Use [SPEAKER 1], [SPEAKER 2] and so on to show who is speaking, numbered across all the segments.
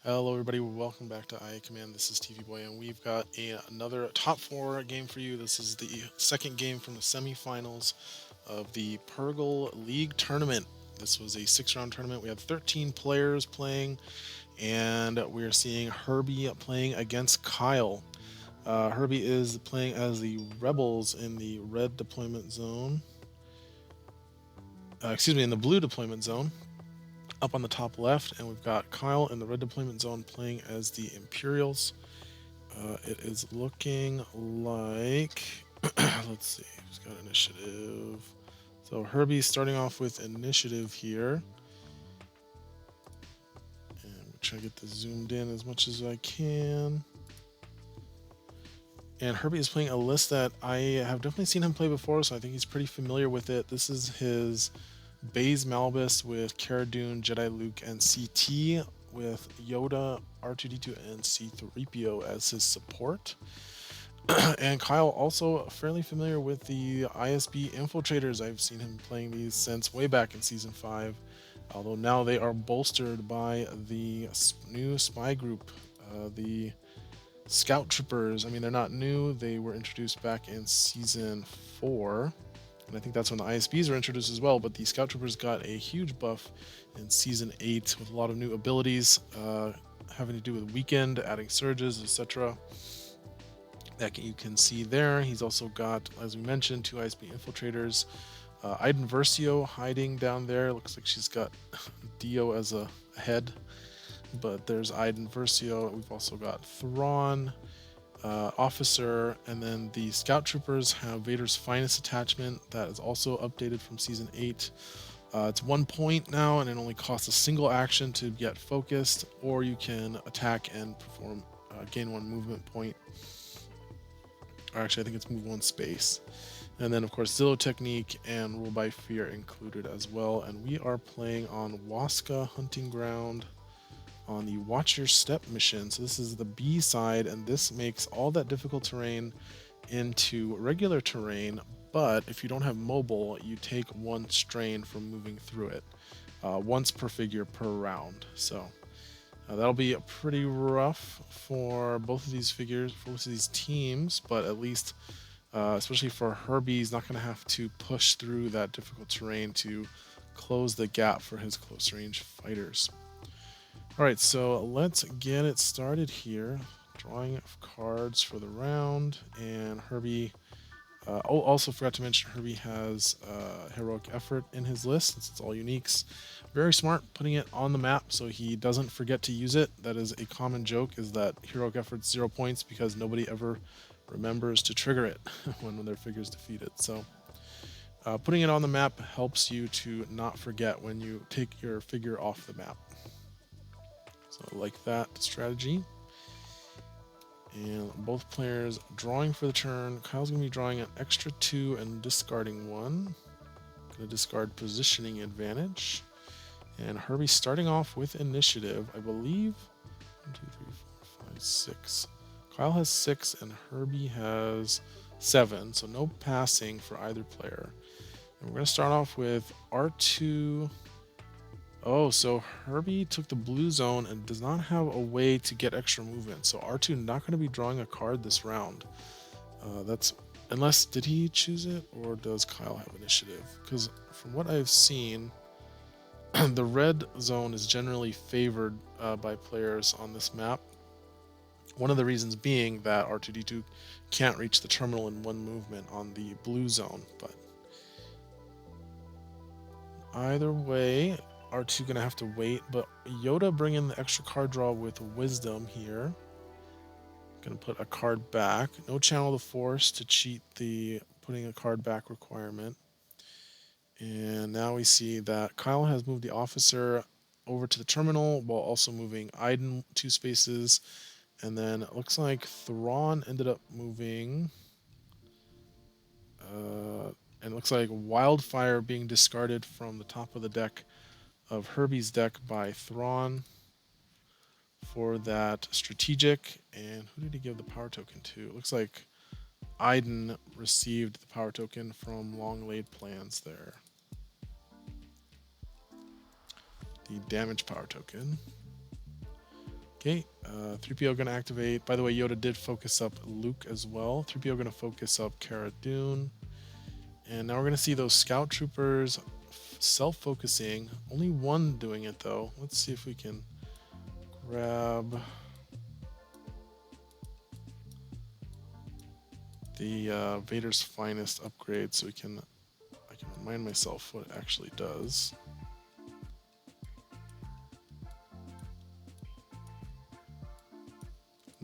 [SPEAKER 1] Hello everybody, welcome back to IA Command. This is TV Boy and we've got another top 4 game for you. This is the second game from the semifinals of the Purrgill League Tournament. This was a 6-round tournament. We had 13 players playing and we're seeing Herbie playing against Kyle. Herbie is playing as the Rebels in the red deployment zone. In the blue deployment zone. Up on the top left, and we've got Kyle in the red deployment zone playing as the Imperials. It is looking like, let's see, who's got initiative? So Herbie's starting off with initiative here. And we'll try to get this zoomed in as much as I can. And Herbie is playing a list that I have definitely seen him play before, so I think he's pretty familiar with it. This is his Baze Malbus with Cara Dune, Jedi Luke, and CT with Yoda, R2D2, and C3PO as his support. And Kyle also fairly familiar with the ISB infiltrators. I've seen him playing these since way back in Season 5, although now they are bolstered by the new spy group, the Scout Troopers. I mean, they're not new. They were introduced back in Season 4. And I think that's when the ISBs were introduced as well, but the Scout Troopers got a huge buff in Season 8 with a lot of new abilities having to do with weekend, adding surges, etc. That you can see there. He's also got, as we mentioned, 2 ISB infiltrators. Iden Versio hiding down there. Looks like she's got Dio as a head, but there's Iden Versio. We've also got Thrawn, Officer, and then the Scout Troopers have Vader's Finest attachment that is also updated from Season 8. It's 1 point now, and it only costs a single action to get focused, or you can attack and perform gain 1 movement point. Or actually, I think it's move 1 space. And then, of course, Zillow Technique and Rule by Fear included as well. And we are playing on Waska Hunting Ground on the Watch Your Step mission. So this is the B side, and this makes all that difficult terrain into regular terrain, but if you don't have mobile, you take 1 strain from moving through it, once per figure per round. So that'll be pretty rough for both of these figures, for both of these teams, but at least, especially for Herbie, he's not going to have to push through that difficult terrain to close the gap for his close range fighters. Alright, so let's get it started here. Drawing cards for the round, and Herbie... also forgot to mention Herbie has Heroic Effort in his list, since it's all uniques. Very smart, putting it on the map so he doesn't forget to use it. That is a common joke, is that Heroic Effort's 0 points because nobody ever remembers to trigger it when their figure's defeated. So putting it on the map helps you to not forget when you take your figure off the map. So I like that strategy. And both players drawing for the turn. Kyle's going to be drawing an extra 2 and discarding 1. Going to discard Positioning Advantage. And Herbie starting off with initiative, I believe. 1, 2, 3, 4, 5, 6. Kyle has 6 and Herbie has 7. So no passing for either player. And we're going to start off with R2. Oh, so Herbie took the blue zone and does not have a way to get extra movement. So R2 not going to be drawing a card this round. Unless, did he choose it or does Kyle have initiative? Because from what I've seen, the red zone is generally favored by players on this map. One of the reasons being that R2D2 can't reach the terminal in 1 movement on the blue zone. But either way, R2 gonna have to wait, but Yoda bringing the extra card draw with Wisdom here. Gonna put a card back. No Channel the Force to cheat the putting a card back requirement. And now we see that Kyle has moved the Officer over to the terminal while also moving Iden 2 spaces. And then it looks like Thrawn ended up moving. And it looks like Wildfire being discarded from the top of the deck of Herbie's deck by Thrawn for that strategic. And who did he give the power token to? It looks like Iden received the power token from Long Laid Plans there. The damage power token. Okay, 3PO going to activate. By the way, Yoda did focus up Luke as well. 3PO going to focus up Cara Dune. And now we're going to see those scout troopers self-focusing. Only one doing it though. Let's see if we can grab the Vader's Finest upgrade so I can remind myself what it actually does.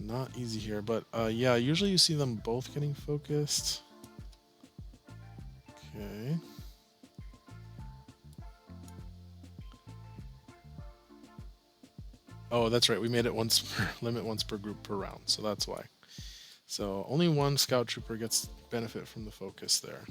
[SPEAKER 1] Not easy here, but yeah, usually you see them both getting focused. Okay. Oh, that's right. We made it once per limit, once per group per round, so that's why. So only one scout trooper gets benefit from the focus there.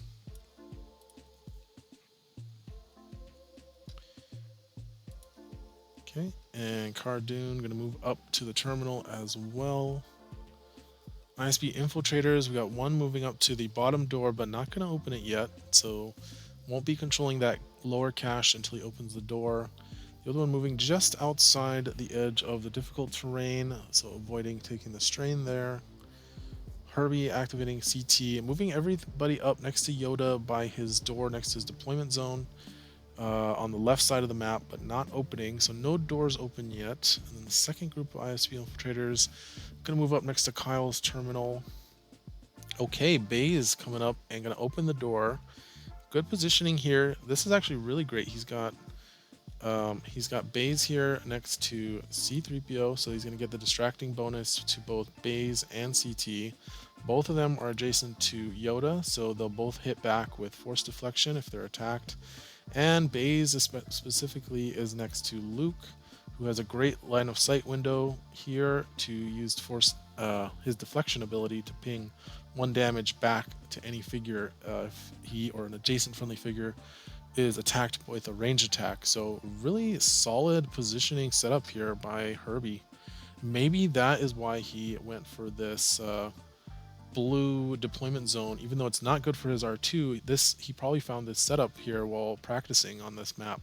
[SPEAKER 1] Okay, and Cardoon going to move up to the terminal as well. ISB infiltrators, we got one moving up to the bottom door, but not going to open it yet, so won't be controlling that lower cache until he opens the door. The other one moving just outside the edge of the difficult terrain, so avoiding taking the strain there. Herbie activating CT, moving everybody up next to Yoda by his door next to his deployment zone on the left side of the map, but not opening, so no doors open yet. And then the second group of ISB infiltrators going to move up next to Kyle's terminal. Okay, Bay is coming up and going to open the door. Good positioning here. This is actually really great. He's got Baze here next to C3PO, so he's going to get the distracting bonus to both Baze and CT. Both of them are adjacent to Yoda, so they'll both hit back with force deflection if they're attacked. And Baze specifically is next to Luke, who has a great line of sight window here to use force his deflection ability to ping 1 damage back to any figure if he or an adjacent friendly figure is attacked with a range attack. So really solid positioning setup here by Herbie. Maybe that is why he went for this blue deployment zone, even though it's not good for his R2. He probably found this setup here while practicing on this map.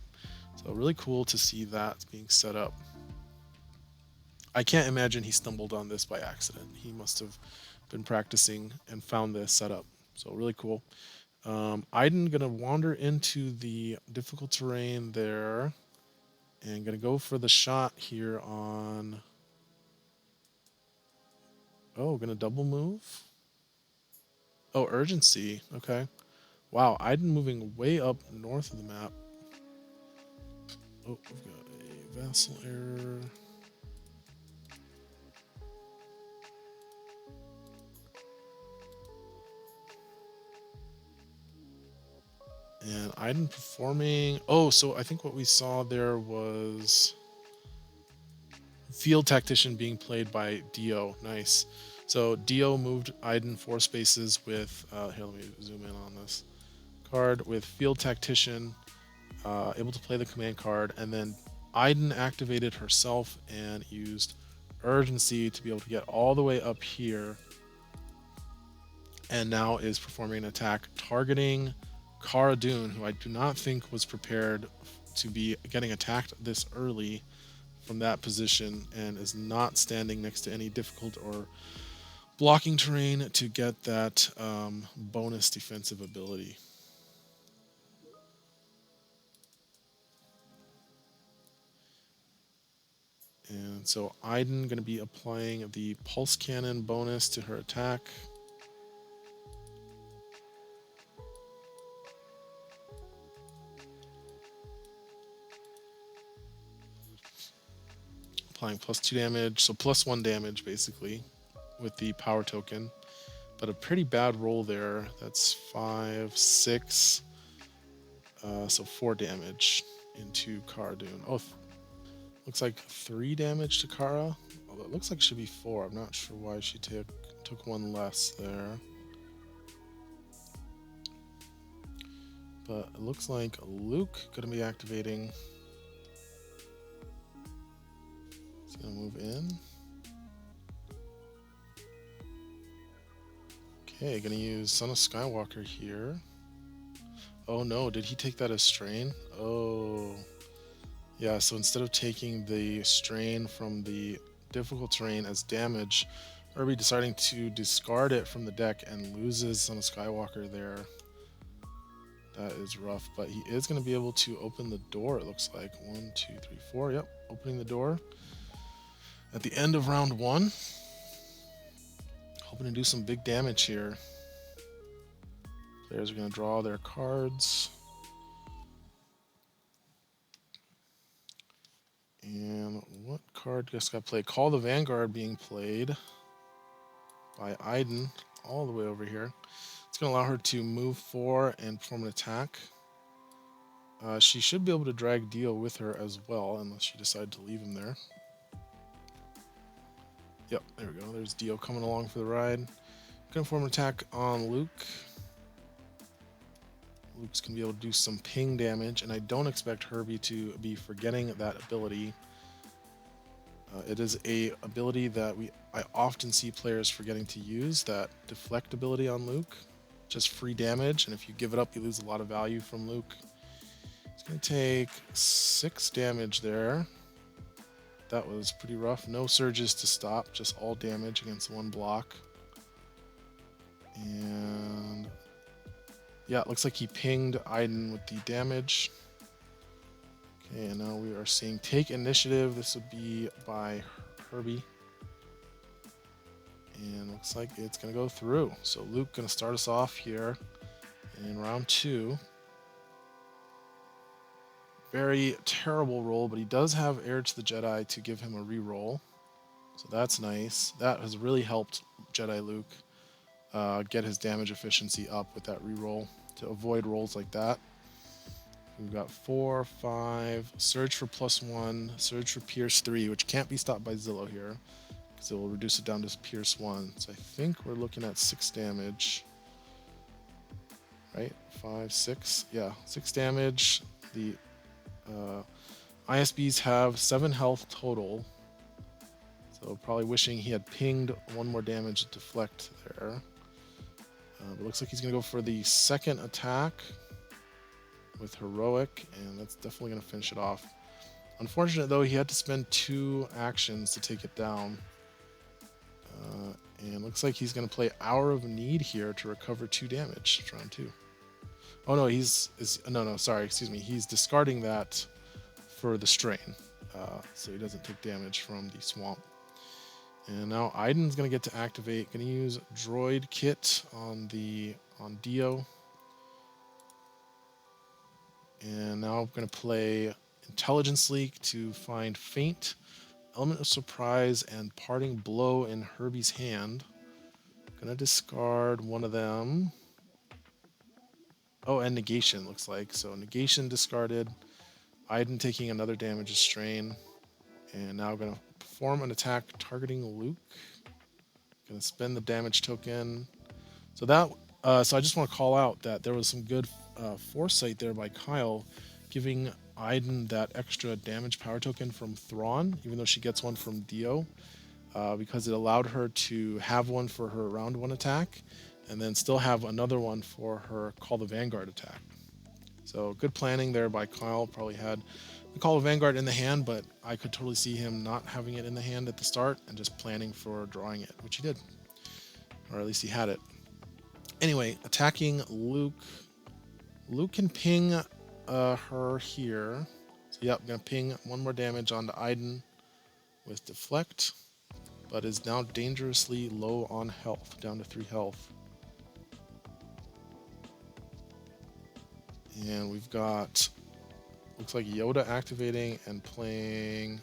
[SPEAKER 1] So really cool to see that being set up. I can't imagine he stumbled on this by accident. He must have been practicing and found this setup. So really cool. Iden gonna wander into the difficult terrain there and gonna go for the shot here on. Oh, gonna double move. Oh, urgency. Okay. Wow, Iden moving way up north of the map. Oh, we've got a vassal error. And Iden performing. Oh, so I think what we saw there was Field Tactician being played by Dio. Nice. So Dio moved Iden 4 spaces with. Here, let me zoom in on this card with Field Tactician, able to play the command card, and then Iden activated herself and used Urgency to be able to get all the way up here, and now is performing an attack targeting Cara Dune, who I do not think was prepared to be getting attacked this early from that position and is not standing next to any difficult or blocking terrain to get that bonus defensive ability. And so Iden going to be applying the pulse cannon bonus to her attack. Applying +2 damage, so +1 damage basically with the power token. But a pretty bad roll there. That's 5, 6, so 4 damage into Cara Dune. Oh, looks like 3 damage to Cara. Although it looks like it should be 4. I'm not sure why she took 1 less there. But it looks like Luke gonna be activating. He's gonna move in. Okay, gonna use Son of Skywalker here. Oh no, did he take that as strain? Oh. Yeah, so instead of taking the strain from the difficult terrain as damage. Herbie deciding to discard it from the deck and loses on a Skywalker there. That is rough, but he is going to be able to open the door, it looks like. 1, 2, 3, 4. Yep, opening the door at the end of round 1. Hoping to do some big damage here. Players are going to draw their cards. And what card just got played? Call the Vanguard being played by Iden all the way over here. It's going to allow her to move 4 and perform an attack. She should be able to drag Dio with her as well, unless she decided to leave him there. Yep, there we go. There's Dio coming along for the ride. Going to perform an attack on Luke. Luke's going to be able to do some ping damage, and I don't expect Herbie to be forgetting that ability. It is a ability that I often see players forgetting to use, that deflect ability on Luke. Just free damage, and if you give it up, you lose a lot of value from Luke. It's going to take 6 damage there. That was pretty rough. No surges to stop, just all damage against one block. And yeah, it looks like he pinged Iden with the damage. Okay, and now we are seeing take initiative. This would be by Herbie. And looks like it's going to go through. So Luke going to start us off here in round 2. Very terrible roll, but he does have Heir to the Jedi to give him a reroll. So that's nice. That has really helped Jedi Luke get his damage efficiency up with that reroll to avoid rolls like that. We've got 4, 5, Surge for +1, Surge for Pierce 3, which can't be stopped by Zillow here, because it will reduce it down to Pierce 1. So I think we're looking at 6 damage. Right? 5, 6. Yeah, 6 damage. The ISBs have 7 health total. So probably wishing he had pinged 1 more damage to deflect there. But looks like he's going to go for the second attack with Heroic, and that's definitely going to finish it off. Unfortunate, though, he had to spend 2 actions to take it down. And looks like he's going to play Hour of Need here to recover 2 damage. Round 2. Oh, no, he's discarding that for the strain. So he doesn't take damage from the swamp. And now Iden's going to get to activate. Going to use Droid Kit on Dio. And now I'm going to play Intelligence Leak to find Feint, Element of Surprise, and Parting Blow in Herbie's hand. Going to discard one of them. Oh, and Negation looks like. So Negation discarded. Iden taking another damage of strain. And now I'm going to perform an attack targeting Luke. Going to spend the damage token. So I just want to call out that there was some good foresight there by Kyle, giving Iden that extra damage power token from Thrawn, even though she gets one from Dio, because it allowed her to have one for her round 1 attack, and then still have another one for her Call the Vanguard attack. So good planning there by Kyle. Probably had the Call of Vanguard in the hand, but I could totally see him not having it in the hand at the start and just planning for drawing it, which he did. Or at least he had it. Anyway, attacking Luke. Luke can ping her here. So yep, I'm going to ping 1 more damage onto Iden with Deflect, but is now dangerously low on health, down to 3 health. And we've got, looks like Yoda activating and playing,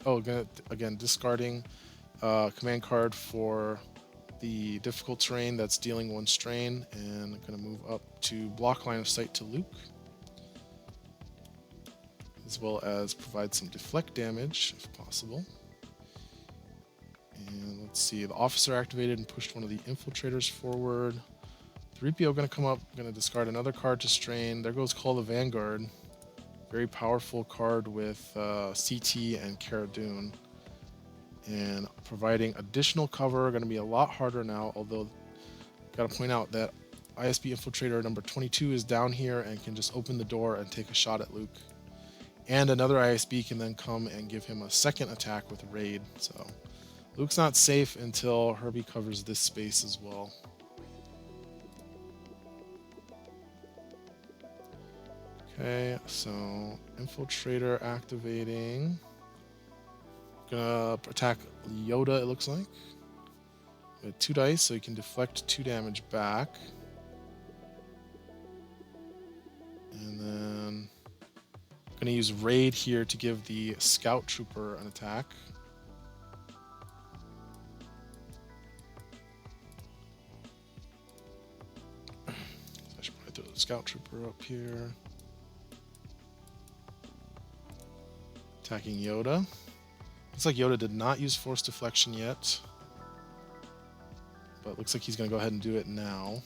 [SPEAKER 1] again, discarding command card for the difficult terrain that's dealing 1 strain, and I'm going to move up to block line of sight to Luke, as well as provide some deflect damage if possible. And let's see, the officer activated and pushed one of the infiltrators forward. 3PO going to come up, going to discard another card to strain. There goes Call the Vanguard. Very powerful card with CT and Cara Dune. And providing additional cover, going to be a lot harder now, although got to point out that ISB Infiltrator number 22 is down here and can just open the door and take a shot at Luke. And another ISB can then come and give him a second attack with Raid. So Luke's not safe until Herbie covers this space as well. Okay, so Infiltrator activating. Gonna attack Yoda, it looks like. With 2 dice, so he can deflect 2 damage back. And then I'm gonna use Raid here to give the Scout Trooper an attack. So I should probably throw the Scout Trooper up here. Attacking Yoda. Looks like Yoda did not use Force Deflection yet. But looks like he's going to go ahead and do it now.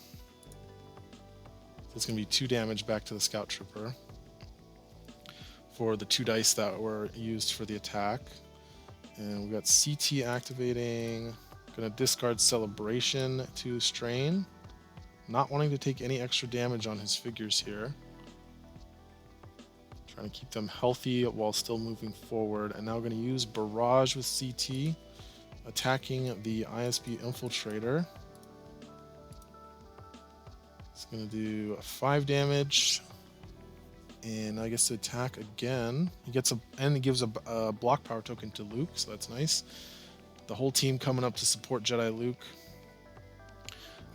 [SPEAKER 1] So it's going to be 2 damage back to the Scout Trooper for the 2 dice that were used for the attack. And we got CT activating. Going to discard Celebration to Strain. Not wanting to take any extra damage on his figures here. Trying to keep them healthy while still moving forward. And now going to use Barrage with CT. Attacking the ISB Infiltrator. It's going to do 5 damage. And I guess to attack again. He gets and he gives a block power token to Luke, so that's nice. The whole team coming up to support Jedi Luke.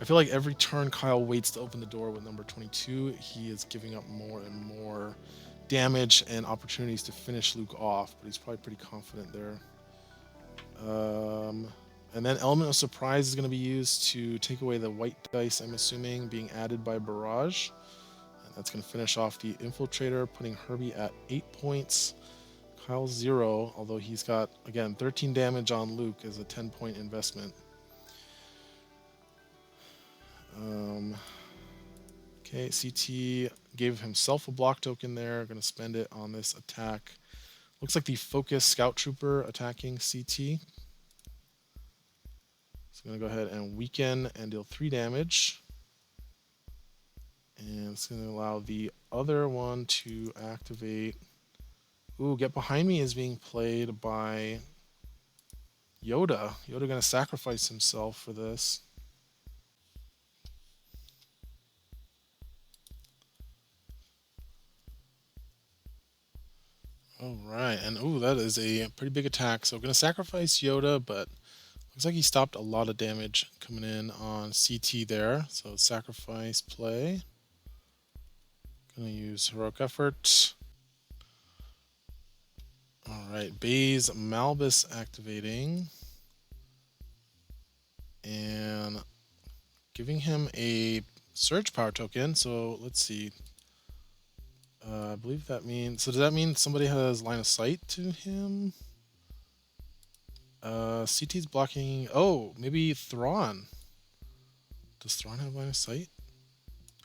[SPEAKER 1] I feel like every turn Kyle waits to open the door with number 22, he is giving up more and more damage and opportunities to finish Luke off, but he's probably pretty confident there. And then Element of Surprise is going to be used to take away the white dice, I'm assuming, being added by Barrage. And that's going to finish off the Infiltrator, putting Herbie at 8 points. Kyle 0, although he's got, again, 13 damage on Luke as a 10-point investment. Okay, CT gave himself a block token there. Going to spend it on this attack. Looks like the Focus Scout Trooper attacking CT. So I'm going to go ahead and weaken and deal 3 damage. And it's going to allow the other one to activate. Ooh, Get Behind Me is being played by Yoda. Yoda going to sacrifice himself for this. All right, and ooh, that is a pretty big attack. So I'm going to sacrifice Yoda, but looks like he stopped a lot of damage coming in on CT there. So sacrifice play. Going to use Heroic Effort. All right, Baze Malbus activating. And giving him a Surge Power token. So let's see. I believe that means... So does that mean somebody has line of sight to him? CT's blocking... Oh, maybe Thrawn. Does Thrawn have line of sight?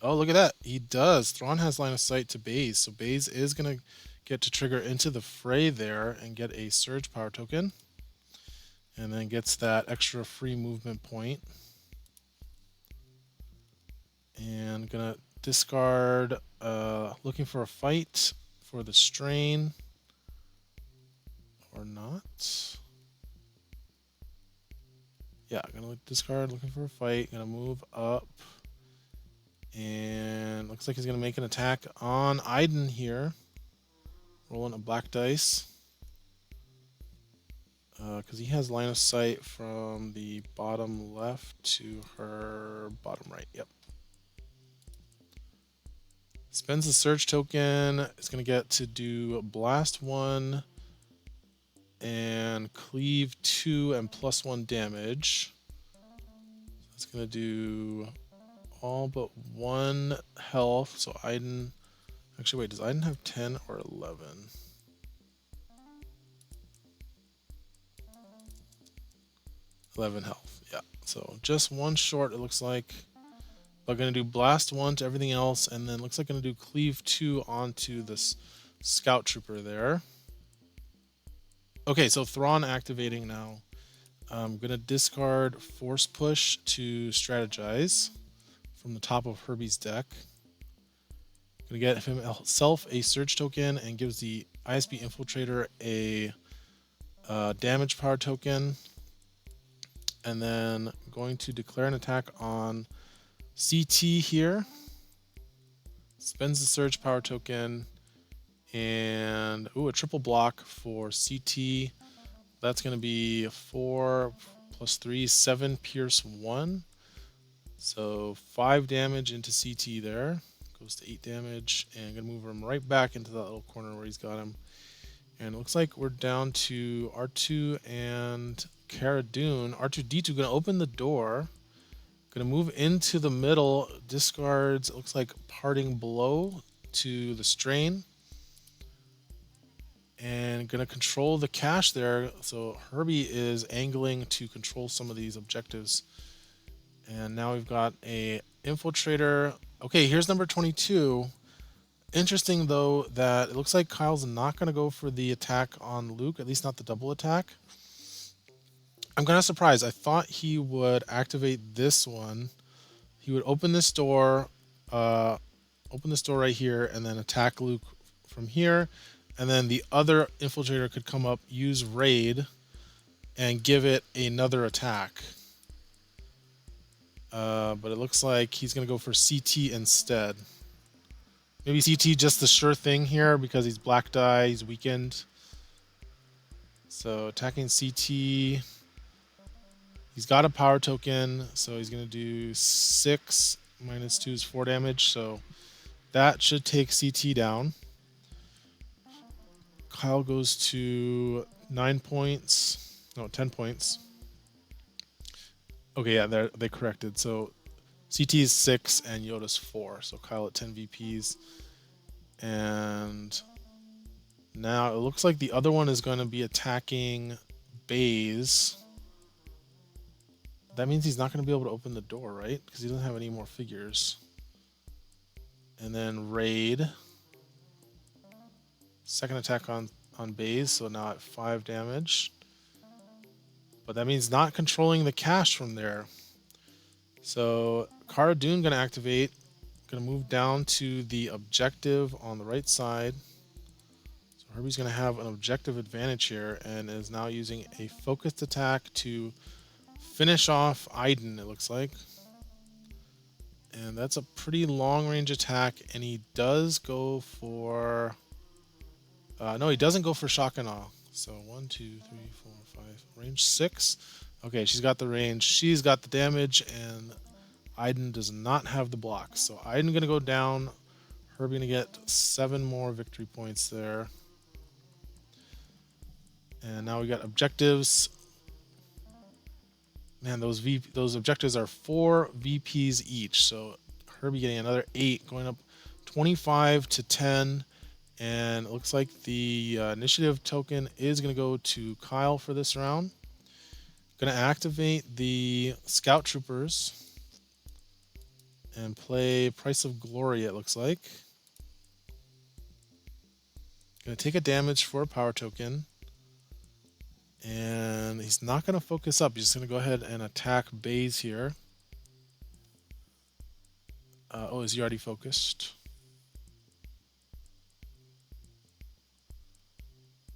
[SPEAKER 1] Oh, look at that. He does. Thrawn has line of sight to Baze. So Baze is going to get to trigger into the fray there and get a Surge Power token. And then gets that extra free movement point. And going to discard looking for a fight for the strain. Or not. Yeah, gonna discard looking for a fight. Gonna move up. And looks like he's gonna make an attack on Iden here. Rolling a black dice. Because he has line of sight from the bottom left to her bottom right. Yep. Spends the Surge token. It's going to get to do Blast 1 and Cleave 2 and +1 damage. It's going to do all but 1 health. So Iden... Actually, wait, does Iden have 10 or 11? 11 health, yeah. So just 1 short, it looks like. But going to do Blast 1 to everything else, and then looks like going to do Cleave 2 onto this Scout Trooper there. Okay, so Thrawn activating now. I'm going to discard Force Push to strategize from the top of Herbie's deck. Going to get himself a Surge token and gives the ISB Infiltrator a damage power token. And then going to declare an attack on CT here. Spends the surge power token. And a triple block for CT. That's going to be 4 plus 3, 7 pierce 1. So 5 damage into CT there. Goes to 8 damage. And going to move him right back into that little corner where he's got him. And it looks like we're down to R2 and Cara Dune. R2D2 going to open the door. Going to move into the middle. Discards, it looks like Parting Blow to the Strain. And going to control the cache there. So Herbie is angling to control some of these objectives. And now we've got a Infiltrator. Okay, here's number 22. Interesting, though, that it looks like Kyle's not going to go for the attack on Luke, at least not the double attack. I'm kind of surprised. I thought he would activate this one. He would open this door right here, and then attack Luke from here. And then the other Infiltrator could come up, use Raid, and give it another attack. But it looks like he's going to go for CT instead. Maybe CT just the sure thing here because he's black die, he's weakened. So attacking CT. He's got a power token, so he's going to do 6 minus 2 is 4 damage. So that should take CT down. Kyle goes to 9 points. No, 10 points. Okay, yeah, they corrected. So CT is 6 and Yoda's 4. So Kyle at 10 VPs. And now it looks like the other one is going to be attacking Baze. That means he's not going to be able to open the door, right? Because he doesn't have any more figures. And then Raid. Second attack on Baze, so now at 5 damage. But that means not controlling the cache from there. So Cara Dune going to activate. Going to move down to the objective on the right side. So Herbie's going to have an objective advantage here and is now using a focused attack to finish off Iden, it looks like. And that's a pretty long range attack. And he does go for... no, he doesn't go for shock and awe. So 1, 2, 3, 4, 5. Range 6. Okay, she's got the range. She's got the damage. And Iden does not have the blocks. So Iden going to go down. Herbie going to get 7 more victory points there. And now we got objectives. Man, those objectives are 4 VPs each. So Herbie getting another 8, going up 25 to 10. And it looks like the initiative token is going to go to Kyle for this round. Going to activate the Scout Troopers and play Price of Glory, it looks like. Going to take a damage for a power token. And he's not going to focus up. He's just going to go ahead and attack Baze here. Oh, is he already focused?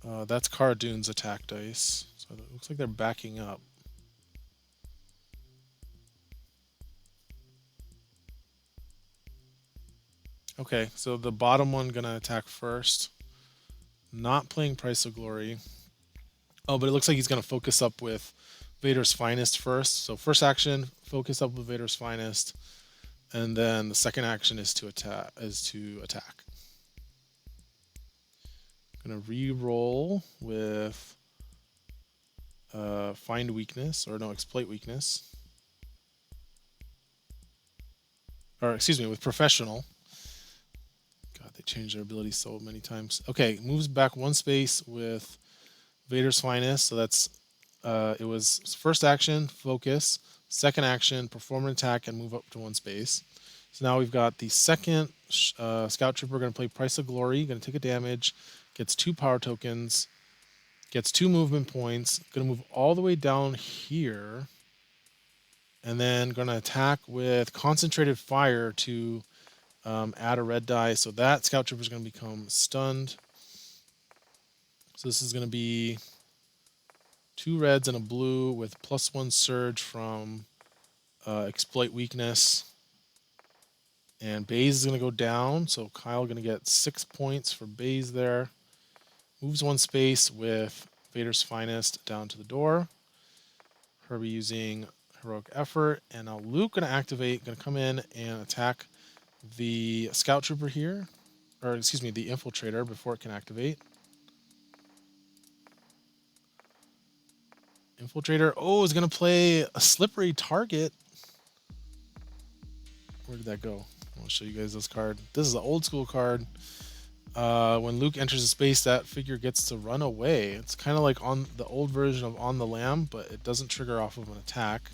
[SPEAKER 1] That's Cara Dune's attack dice. So it looks like they're backing up. Okay, so the bottom one going to attack first. Not playing Price of Glory. Oh, but it looks like he's going to focus up with Vader's Finest first. So first action, focus up with Vader's Finest. And then the second action is to attack. Gonna re-roll with find weakness, or no, exploit weakness. Or excuse me, with professional. God, they changed their ability so many times. Okay, moves back 1 space with Vader's Finest. So that's it was first action, focus, second action, perform an attack, and move up to 1 space. So now we've got the second Scout Trooper going to play Price of Glory, going to take a damage, gets 2 power tokens, gets 2 movement points, going to move all the way down here, and then going to attack with Concentrated Fire to add a red die. So that Scout Trooper is going to become stunned. So this is going to be 2 reds and a blue with +1 surge from exploit weakness. And Baze is going to go down, so Kyle going to get 6 points for Baze there. Moves 1 space with Vader's Finest down to the door. Herbie using Heroic Effort, and now Luke going to activate, going to come in and attack the Scout Trooper here, or excuse me, the Infiltrator before it can activate. Infiltrator, oh, is going to play a Slippery Target. Where did that go? I'll show you guys this card. This is an old school card. When Luke enters a space, that figure gets to run away. It's kind of like on the old version of On the Lam, but it doesn't trigger off of an attack.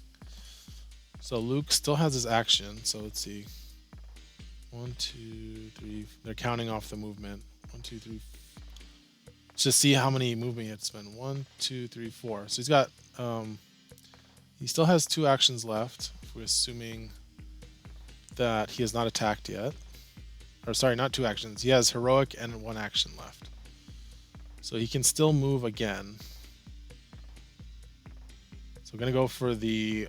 [SPEAKER 1] So Luke still has his action. So let's see. 1, 2, 3. They're counting off the movement. 1, 2, 3. Just see how many movement he had to spend. 1, 2, 3, 4. So he's got. He still has 2 actions left. If we're assuming that he has not attacked yet. Or sorry, not 2 actions. He has Heroic and 1 action left. So he can still move again. So we're going to go for the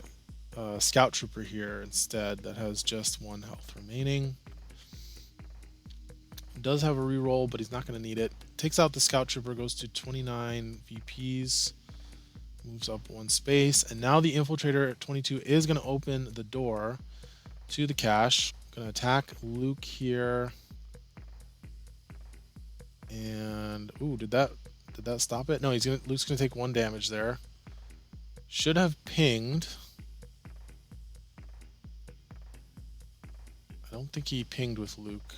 [SPEAKER 1] Scout Trooper here instead. That has just 1 health remaining. Does have a reroll, but he's not going to need it. Takes out the Scout Trooper, goes to 29 VPs. Moves up 1 space. And now the Infiltrator at 22 is going to open the door to the cache. Going to attack Luke here. And ooh, did that stop it? No, Luke's gonna take 1 damage there. Should have pinged. I don't think he pinged with Luke.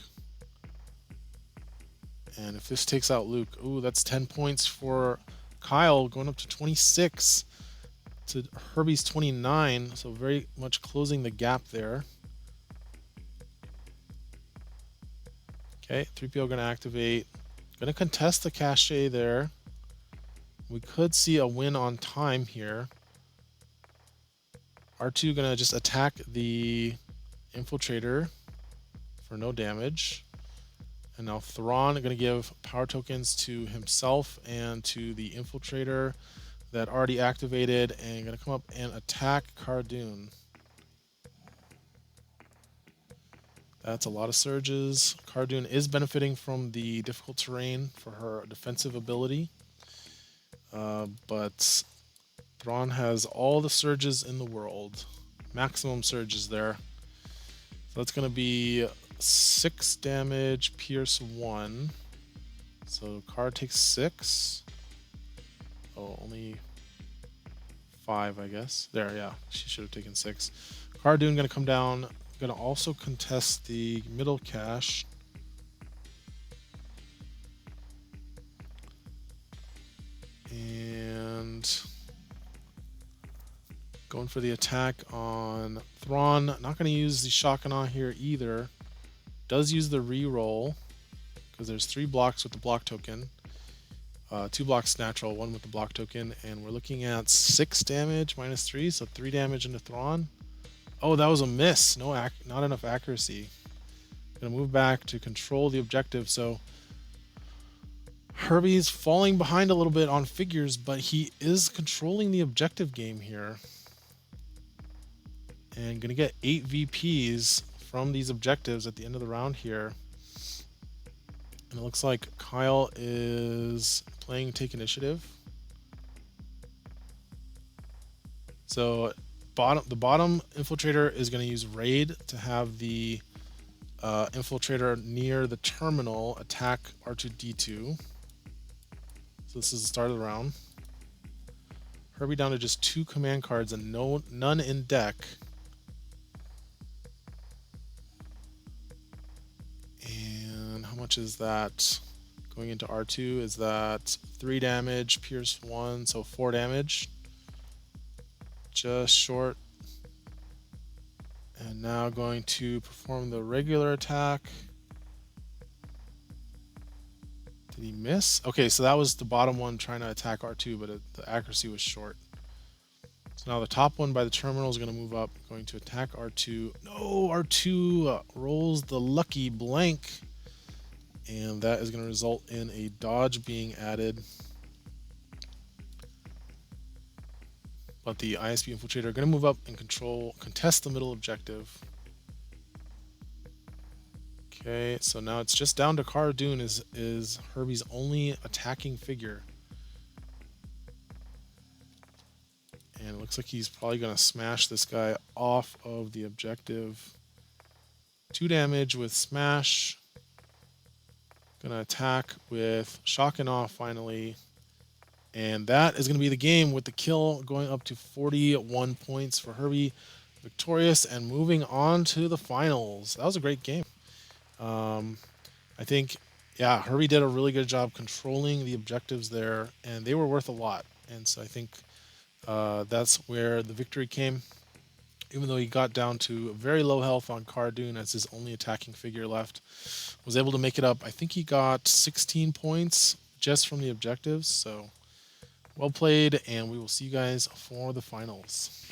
[SPEAKER 1] And if this takes out Luke, ooh, that's 10 points for Kyle, going up to 26 to Herbie's 29. So very much closing the gap there. Okay, 3PO gonna activate. Gonna contest the cache there. We could see a win on time here. R2 gonna just attack the Infiltrator for no damage. And now Thrawn gonna give power tokens to himself and to the Infiltrator that already activated, and gonna come up and attack Cardoon. That's a lot of surges. Cardoon is benefiting from the difficult terrain for her defensive ability. But Thrawn has all the surges in the world. Maximum surges there. So that's going to be 6 damage, Pierce 1. So Car takes 6. Oh, only 5, I guess. There, yeah. She should have taken 6. Cardoon going to come down. Going to also contest the middle cache. And going for the attack on Thrawn. Not going to use the Shakana here either. Does use the reroll because there's 3 blocks with the block token. 2 blocks natural, 1 with the block token. And we're looking at 6 damage minus 3, so 3 damage into Thrawn. Oh, that was a miss. Not enough accuracy. Gonna move back to control the objective. So Herbie's falling behind a little bit on figures, but he is controlling the objective game here. And gonna get 8 VPs from these objectives at the end of the round here. And it looks like Kyle is playing Take Initiative. So the bottom Infiltrator is going to use Raid to have the Infiltrator near the terminal attack R2-D2. So this is the start of the round. Herbie down to just 2 command cards and none in deck. And how much is that going into R2? Is that 3 damage, Pierce 1, so 4 damage. Just short. And now going to perform the regular attack. Did he miss? Okay, so that was the bottom one trying to attack R2, but the accuracy was short. So now the top one by the terminal is going to move up, going to attack R2. No, R2 rolls the lucky blank. And that is going to result in a dodge being added. But the ISP Infiltrator are going to move up and contest the middle objective. Okay, so now it's just down to Cara Dune is Herbie's only attacking figure. And it looks like he's probably going to smash this guy off of the objective. 2 damage with smash. Going to attack with shock and awe finally. And that is going to be the game with the kill going up to 41 points for Herbie. Victorious and moving on to the finals. That was a great game. I think, yeah, Herbie did a really good job controlling the objectives there, and they were worth a lot. And so I think that's where the victory came. Even though he got down to very low health on Cara Dune as his only attacking figure left, was able to make it up. I think he got 16 points just from the objectives. So well played, and we will see you guys for the finals.